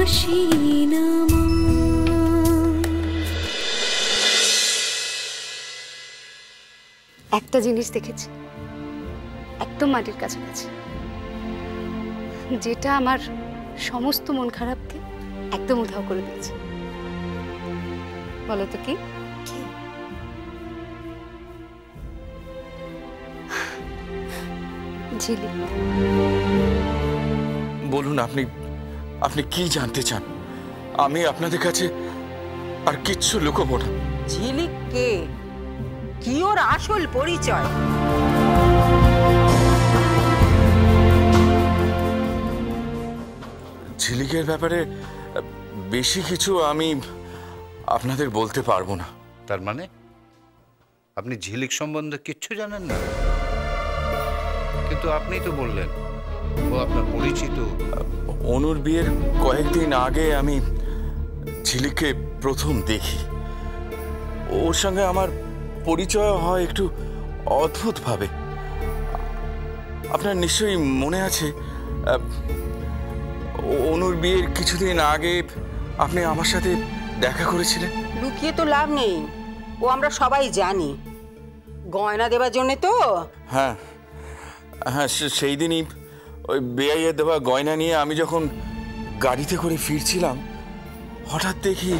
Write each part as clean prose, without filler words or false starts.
আসি না মা। একটা জিনিস দেখেছি একদম মাটির কাছাকাছি, যেটা আমার সমস্ত মন খারাপকে একদম উধাও করে দিয়েছে। বলো তো কি? ঝিলিক। বলুন, আপনি আপনি কি জানতে চান? আমি আপনাদের কাছে আর কিচ্ছু লুকোবো না। ঝিলিক কে? কি ওর আসল পরিচয়? ঝিলিকের ব্যাপারে বেশি কিছু আমি আপনাদের বলতে পারবো না। তার মানে আপনি ঝিলিক সম্বন্ধে কিচ্ছু জানেন না? কিন্তু আপনি তো বললেন ও আপনার পরিচিত। অনুর বিয়ের কয়েকদিন আগে আমি ঝিলিককে প্রথম দেখি। ওর সঙ্গে আমার পরিচয় হয় একটু অদ্ভুতভাবে। আপনার নিশ্চয়ই মনে আছে, অনুর বিয়ের কিছুদিন আগে আপনি আমার সাথে দেখা করেছিলেন। লুকিয়ে তো লাভ নেই, ও আমরা সবাই জানি। গয়না দেবার জন্যে তো। হ্যাঁ হ্যাঁ, সেই দিনই ওই বেআইয়ের দেওয়া গয়না নিয়ে আমি যখন গাড়িতে করে ফিরছিলাম, হঠাৎ দেখি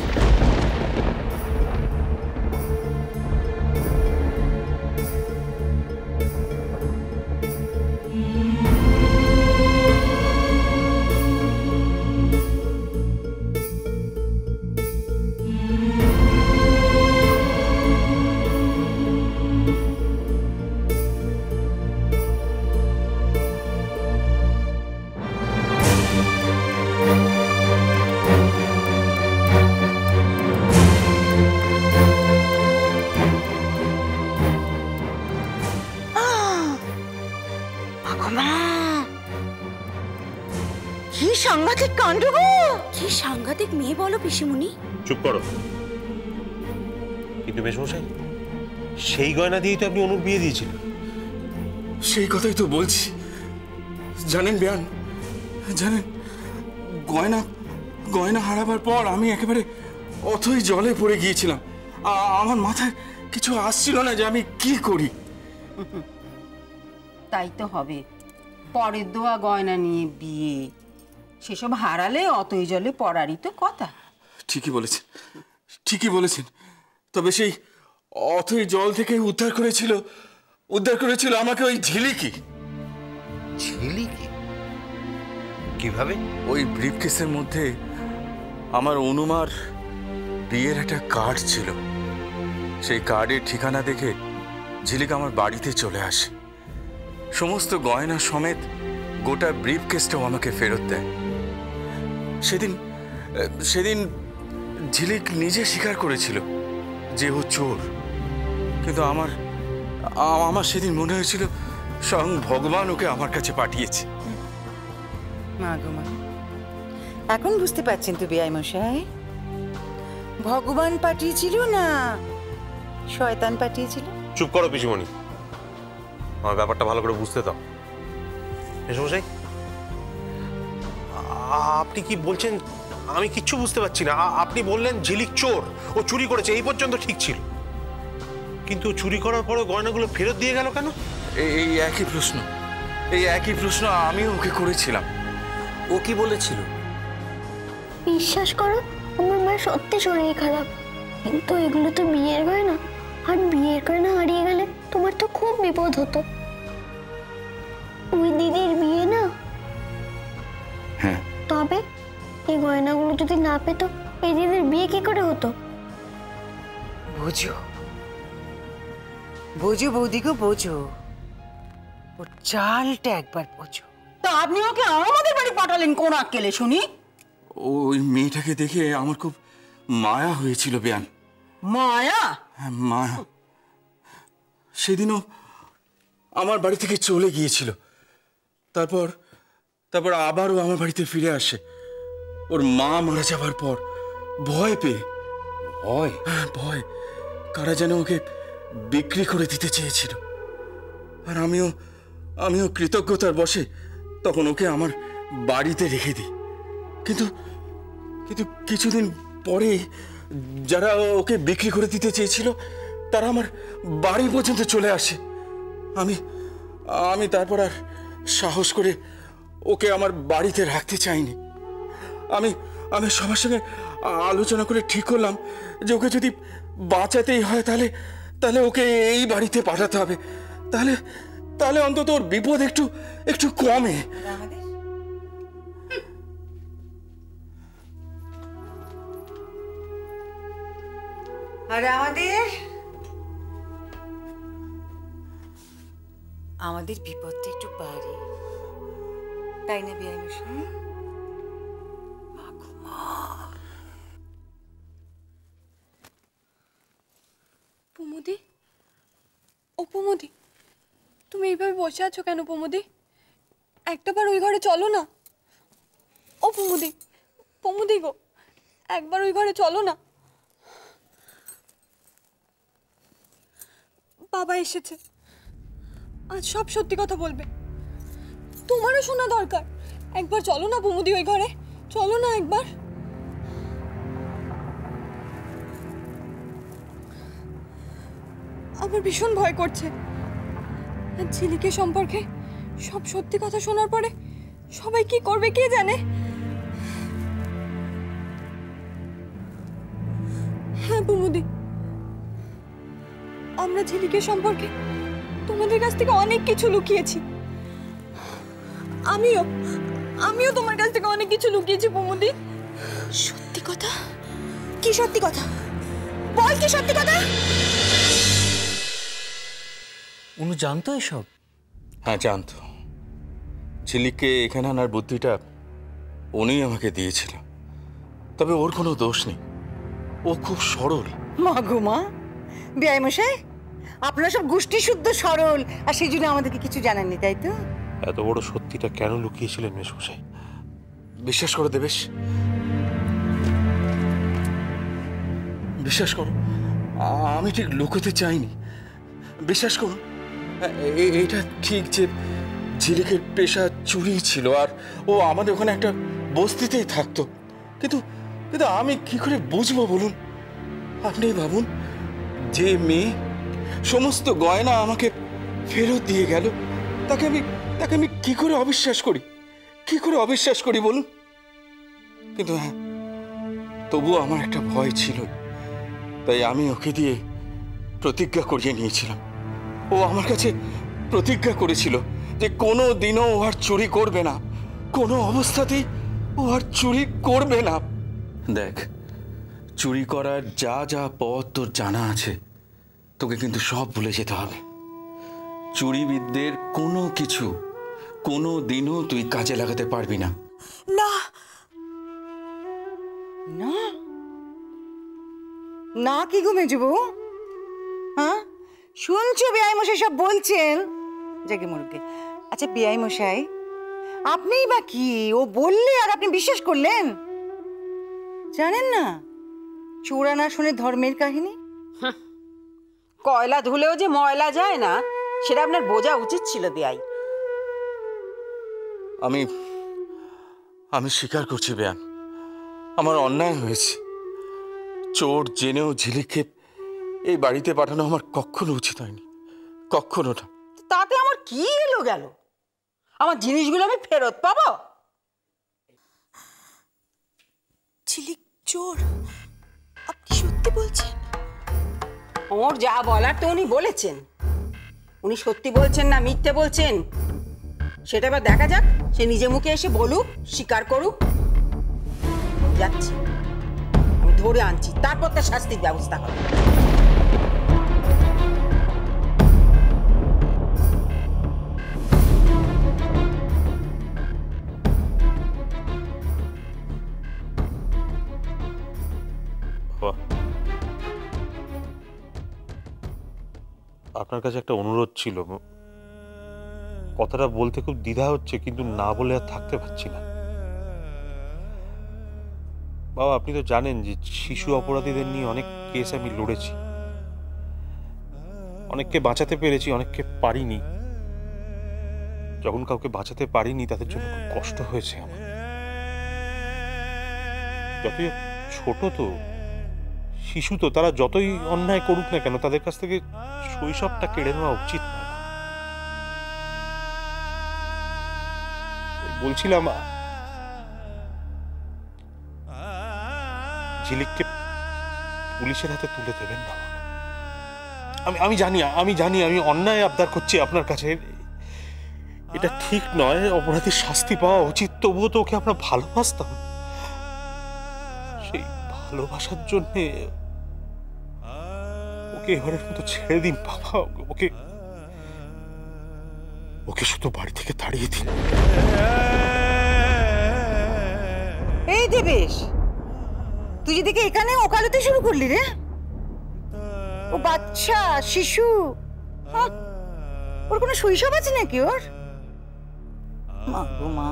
কি সাংঘাতিক কাণ্ড গো! কি সাংঘাতিক মেয়ে বলো পিসিমণি। চুপ করো। কিন্তু মেশমশাই, সেই গয়না দিয়েই তো আপনি অনুর বিয়ে দিয়েছিলেন। সেই কথাই তো বলছি। জানেন বেয়ান, জানেন, গয়না গয়না হারাবার পর আমি একেবারে অথই জলে পড়ে গিয়েছিলাম। আমার মাথায় কিছু আসছিল না যে আমি কি করি। তাই তো হবে, পরের দোয়া গয়না নিয়ে বিয়ে, সেসব হারালে অতই জলে পড়ারই তো কথা। ঠিকই বলেছেন, ঠিকই বলেছেন। তবে সেই অথই জল থেকে উদ্ধার করেছিল আমাকে ওই ঝিলিকি। ঝিলিকি? কিভাবে? ওই ব্রিফকেসের মধ্যে আমার অনুমার বিয়ের একটা কার্ড ছিল। সেই কার্ডের ঠিকানা দেখে ঝিলিক আমার বাড়িতে চলে আসে। সমস্ত গয়না সমেত গোটা ব্রিফকেসটাও আমাকে ফেরত দেয়। সেদিন ঝিলিক নিজে স্বীকার করেছিল যে ও চোর। কিন্তু আমার সেদিন মনে হয়েছিল স্বয়ং ভগবান ওকে আমার কাছে পাঠিয়েছে। মা গো মা, এখন বুঝতে পারছেন তো বেয়াই মশাই, ভগবান পাঠিয়েছিল না শয়তান পাঠিয়েছিল? চুপ করো পিসিমণি, আমার ব্যাপারটা ভালো করে বুঝতে দাও। মেশমশাই, আপনি কি বলছেন আমি কিচ্ছু বুঝতে পারছি না। আপনি বললেন ঝিলিক চোর, ও চুরি করেছে, এই পর্যন্ত ঠিক ছিল। কিন্তু চুরি করার পরে গয়নাগুলো ফেরত দিয়ে গেল কেন? এই একই প্রশ্ন আমিও ওকে করেছিলাম। ও কি বলেছিল? বিশ্বাস করো, আমার মায়ের সত্যি শরীর খারাপ, কিন্তু এগুলো তো বিয়ের গয়না, আর বিয়ের গয়না হারিয়ে গেলে তোমার তো খুব বিপদ হতো। ওই দিদির বিয়ে না? হ্যাঁ। তবে এই গয়নাগুলো যদি না পেত, এই দিদির বিয়ে কি করে হতো? বোঝো বোঝো বৌদি গো, বোঝো, ওর চালটা একবার বোঝো। তা আপনি ওকে আমাদের বাড়ি পাঠালেন কোন আক্কেলে শুনি? ওই মেয়েটাকে দেখে আমার খুব মায়া হয়েছিল বেয়ান। মায়া? হ্যাঁ, মায়া। সেদিনও আমার বাড়ি থেকে চলে গিয়েছিল। তারপর আবারও আমার বাড়িতে ফিরে আসে ওর মা মারা যাবার পর, ভয় পেয়ে। হ্যাঁ, ভয়। কারা যেন ওকে বিক্রি করে দিতে চেয়েছিল। আর আমিও কৃতজ্ঞতার বশে তখন ওকে আমার বাড়িতে রেখে দিই। কিন্তু কিছুদিন পরে যারা ওকে বিক্রি করে দিতে চেয়েছিল তারা আমার বাড়ি পর্যন্ত চলে আসে। আমি আমি তারপর আর সাহস করে ওকে আমার বাড়িতে রাখতে চাইনি। আমি আমি সবার সঙ্গে আলোচনা করে ঠিক করলাম যে ওকে যদি বাঁচাতেই হয় তাহলে তাহলে ওকে এই বাড়িতে পাঠাতে হবে, তাহলে তাহলে অন্তত ওর বিপদ একটু একটু কমে। আর আমাদের বিপদটা একটু বাড়ে, তাই না বিয়াই মশাই? প্রমোদি, ও প্রমোদি, তুমি এইভাবে বসে আছো কেন প্রমোদি? একটাবার ওই ঘরে চলো না। ও প্রমোদি, প্রমোদি গো, একবার ওই ঘরে চলো না। বাবা এসেছে, আজ সব সত্যি কথা বলবে, তোমারও শোনা দরকার। একবার চলো না প্রমোদি ওই ঘরে, চলো না একবার। আমার ভীষণ ভয় করছে। আর ঝিলিকে সম্পর্কে সব সত্যি কথা শোনার পরে সবাই কি করবে কে জানে। হ্যাঁ প্রমোদি, আমরা ঝিলিকে সম্পর্কে তোমাদের কাছ থেকে অনেক কিছু লুকিয়েছি। আমিও তোমার কাছ থেকে অনেক কিছু লুকিয়েছি প্রমোদি। সত্যি কথা? কি সত্যি কথা? বল কি সত্যি কথা? উনি জানতো এসব? হ্যাঁ জানতো। ঝিলিককে এখানে আনার বুদ্ধিটা উনিই আমাকে দিয়েছিল, তবে ওর কোনো দোষ নেই, ও খুব সরল। মা গো মা, বিয়াই মশাই আপনারা সব গোষ্ঠী শুদ্ধ সরল, আর সেই জন্য আমাদেরকে কিছু জানাননি, তাই তো? এত বড় সত্যিটা কেন লুকিয়েছিলেন মেশমশাই? বিশ্বাস করো দেবেশ, বিশ্বাস করো, আমি ঠিক লুকোতে চাইনি। বিশ্বাস করো, এটা ঠিক যে ঝিলিকের পেশা চুরি ছিল আর ও আমাদের ওখানে একটা বস্তিতেই থাকতো, কিন্তু কিন্তু আমি কি করে বুঝবো বলুন? আপনি ভাবুন, যে মেয়ে সমস্ত গয়না আমাকে ফেরত দিয়ে গেল, তাকে আমি কি করে অবিশ্বাস করি, কি করে অবিশ্বাস করি বলুন? কিন্তু হ্যাঁ, তবুও আমার একটা ভয় ছিল, তাই আমি ওকে দিয়ে প্রতিজ্ঞা করিয়ে নিয়েছিলাম। ও আমার কাছে প্রতিজ্ঞা করেছিল যে কোনো দিনও ও আর চুরি করবে না, কোনো অবস্থাতেই ও আর চুরি করবে না। দেখ, চুরি করার যা যা পথ তোর জানা আছে, তোকে কিন্তু সব ভুলে যেতে হবে। চুরিবিদদের কোনো কিছু কোনো দিনও তুই কাজে লাগাতে পারবি না। না না না, কি গো মেজবু? হ্যাঁ শুনছো বিয়াই মশাই সব বলছেন? জাগে মুরগে। আচ্ছা বিয়াই মশাই, আপনিই বা কি, ও বললে আর আপনি বিশ্বাস করলেন? জানেন না চোরা না শুনে ধর্মের কাহিনী? কয়লা ধুলেও যে ময়লা যায় না, সেটা আপনার বোঝা উচিত ছিল বিয়াই। আমি স্বীকার করছি বেয়ান, আমার অন্যায় হয়েছে। চোর জেনেও ঝিলিককে এই বাড়িতে পাঠানো আমার কখনো উচিত হয়নি, কখনো না। তাতে আমার কি এলো গেল? আমার জিনিসগুলো আমি ফেরত পাবো? ঝিলিক চোর? আপনি সত্যি বলছেন? ওর যা বলার তো উনি বলেছেন। উনি সত্যি বলছেন না মিথ্যে বলছেন সেটা এবার দেখা যাক। সে নিজে মুখে এসে বলুক, স্বীকার করুক। যাচ্ছি, আমি ধরে আনছি, তারপর তার শাস্তির ব্যবস্থা হবে। আপনার কাছে একটা অনুরোধ ছিল। কথাটা বলতে খুব দ্বিধা হচ্ছে, কিন্তু না বলে আর থাকতে পারছি না। বাবা, আপনি তো জানেন যে শিশু অপরাধীদের নিয়ে অনেক কেস আমি লড়েছি, অনেককে বাঁচাতে পেরেছি, অনেককে পারিনি। যখন কাউকে বাঁচাতে পারিনি তাদের জন্য খুব কষ্ট হয়েছে আমার। যতই ছোট তো, শিশু তো, তারা যতই অন্যায় করুক না কেন তাদের কাছ থেকে শৈশবটা কেড়ে নেওয়া উচিত না। বলছিলাম ঝিলিককে পুলিশের হাতে তুলে দেবেন না। আমি জানি আমি অন্যায় আবদার করছি আপনার কাছে, এটা ঠিক নয়, অপরাধীর শাস্তি পাওয়া উচিত, তবুও তো ওকে আমরা ভালোবাসতাম। সেই ভালোবাসার জন্যে ওকে এবারের মতো ছেড়ে দিন বাবা। ওকে শুধু বাড়ি থেকে তাড়িয়ে দিন। এই দেবেশ, তুই যেদিকে এখানে ওকালতি শুরু করলি রে? ও বাচ্চা, শিশু, ওর কোনো শৈশব আছে নাকি ওর? মা গো মা,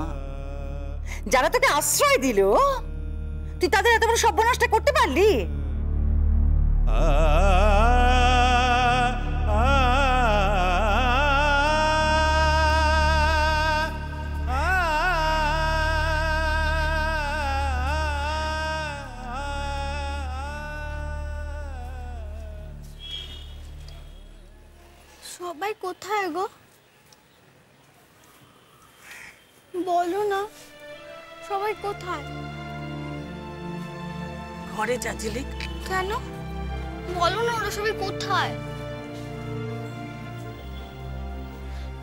যারা তোকে আশ্রয় দিল তুই তাদের এত বড় সর্বনাশটা করতে পারলি? সবাই কোথায় গো? বলো না, সবাই কোথায়? ঘরে যা ঝিলিক। কেন? বলো না, ওরা সবাই কোথায়?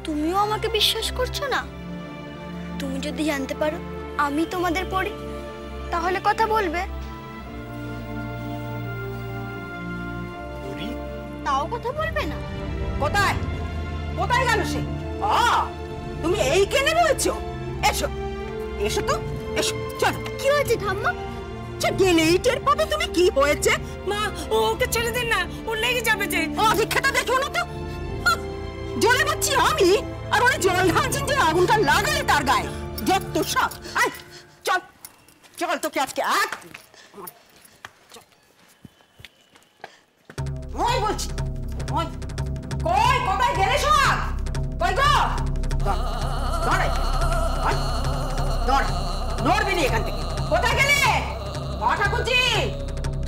তুমিও আমাকে বিশ্বাস করছো না? তুমি যদি জানতে পারো আমি তোমাদের পড়ি, তাহলে কথা বলবে? তাও কথা বলবে না? কোথায় কোথায় গেল সে? তুমি এইখানে রয়েছো? এসো এসো তো, এসো। চল। কি হয়েছে ঠাম্মা? গেলেই টের পাবে তুমি কি হয়েছে। মা, ওকে ছেড়ে দিন না, ও লেগে যাবে যে। অধিক্ষাটা দেখো না তো, জলে পাচ্ছি আমি, আর ওরা জল ঢালছেন যে আগুনটা লাগালে তার গায়ে। যত সব। চল চল, তোকে আজকে ওই বলছি, কই কোথায় গেলে সব? কই গো? নড়বি নি এখান থেকে। কোথায় গেলে? ঠাকুরজি,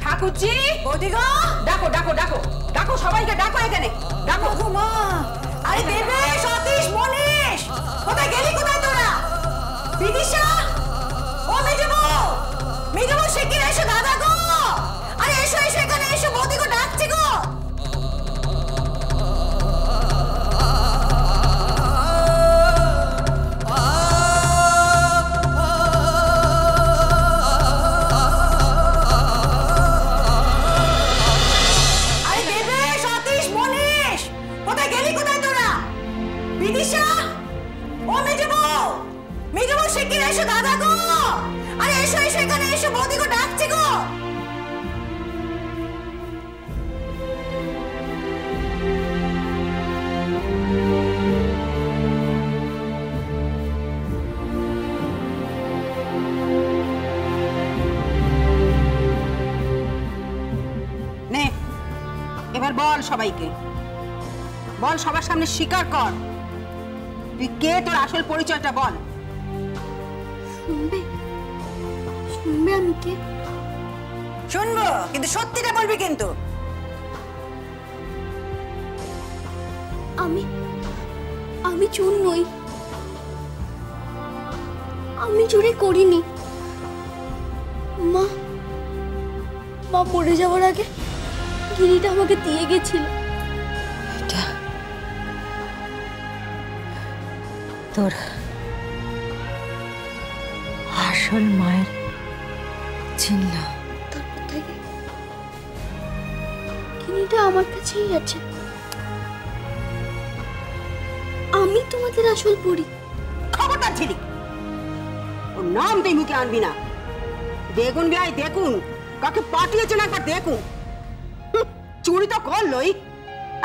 ঠাকুরজি, বৌদি গো, ডাকো ডাকো ডাকো ডাকো, সবাইকে ডাকো এখানে, ডাকো গো মা। আরে দেবে, সতীশ, মনীষ, কোথায় গেলি? কোথায় তোরা? বিদিশা, ও মেজবো, মেজবো, সে কি? এসো দাদা গো, আরে এসো এসো এখানে এসো, বৌদি গো ডাকছে গো। বিদিশা, ও মেজবো, মেজবো, সে কি? এসো দাদা গো, আরে এসো এসো এখানে এসো, বৌদি গো ডাকছে গো। নে, এবার বল সবাইকে, বল, সবার সামনে স্বীকার কর, তুই কে, তোর আসল পরিচয়টা বল। শুনবে? শুনবে আমি কে? শুনবো, কিন্তু সত্যিটা বলবি কিন্তু। আমি চোর নই, আমি চুরি করিনি। মা পড়ে যাওয়ার আগে গিরিটা আমাকে দিয়ে গেছিল। তোর আসল মায়ের চিহ্ন। তারপর থেকে গিরিটা আমার কাছেই আছে। আমি তোমাদের আসল পড়ি। খবরদার ঝিলিক, ওর নাম তুই মুখে আনবি না। দেখুন ভাই, দেখুন কাকে পাঠিয়েছেন, একবার দেখুন। চুরি তো করলোই,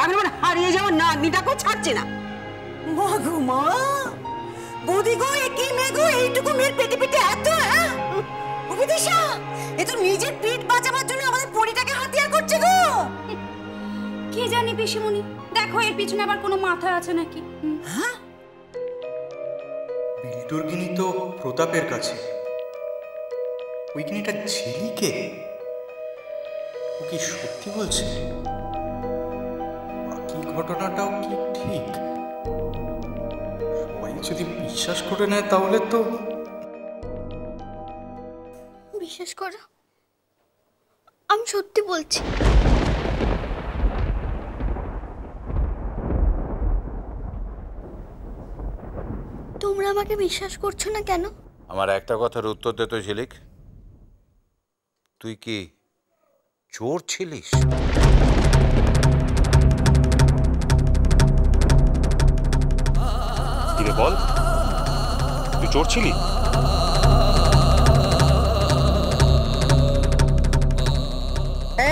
এখন হারিয়ে যাওয়ার নাতনিটাকেও ছাড়ছে না। মা গো মা, বৌদি গো, এ কি মেয়ে গো, এইটুকু মেয়ের পেটে পেটে এত? বিদিশা, এ তো নিজের পেট বাঁচাবার জন্য আমাদের পরিটাকে হাতিয়ার করছে গো। কে জানি পিসিমণি, দেখো এর পিছনে আবার কোনো মাথা আছে নাকি। বিল্টুর গিনি তো প্রতাপের কাছে, ওইখানেটা ঝিলিকে, ও কি সত্যি বলছে? বাকি ঘটনাটাও কি ঠিক? সবাই যদি বিশ্বাস করে নেয় তাহলে তো। বিশ্বাস করো, আমি সত্যি বলছি। তোমরা আমাকে বিশ্বাস করছো না কেন? আমার একটা কথার উত্তর দে তো ঝিলিক, তুই কি চোর ছিলিস? কিরে বল, তুই চোর ছিলি?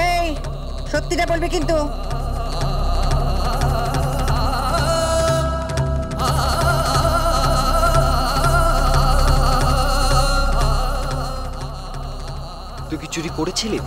এই সত্যিটা বলবি কিন্তু। তুই কি চুরি করেছিলি?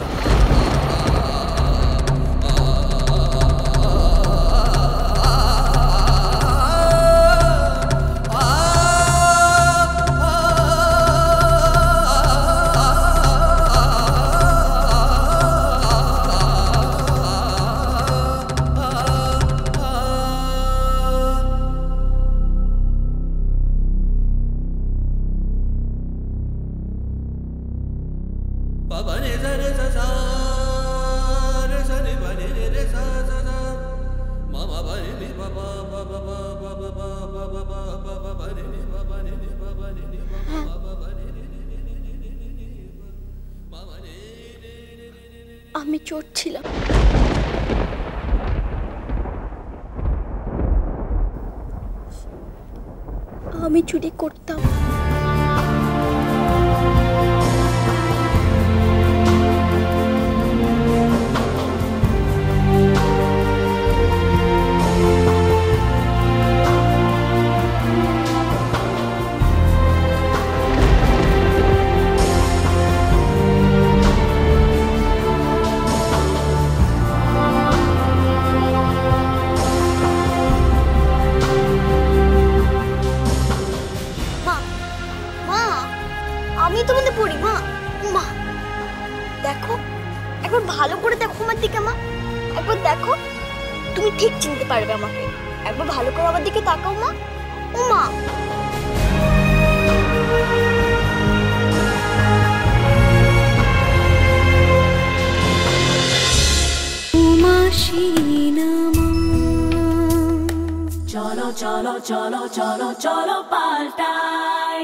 আমি চোর ছিলাম। আমি চুরি করতাম। আমি তোমাদের পড়ি মা। মা দেখো, একবার ভালো করে দেখো আমার দিকে মা, একবার দেখো, তুমি ঠিক চিনতে পারবে আমাকে। একবার ভালো করে আমার দিকে তাকাও মা। ও মা, চলো চলো চলো চলো চলো পাল্টাই।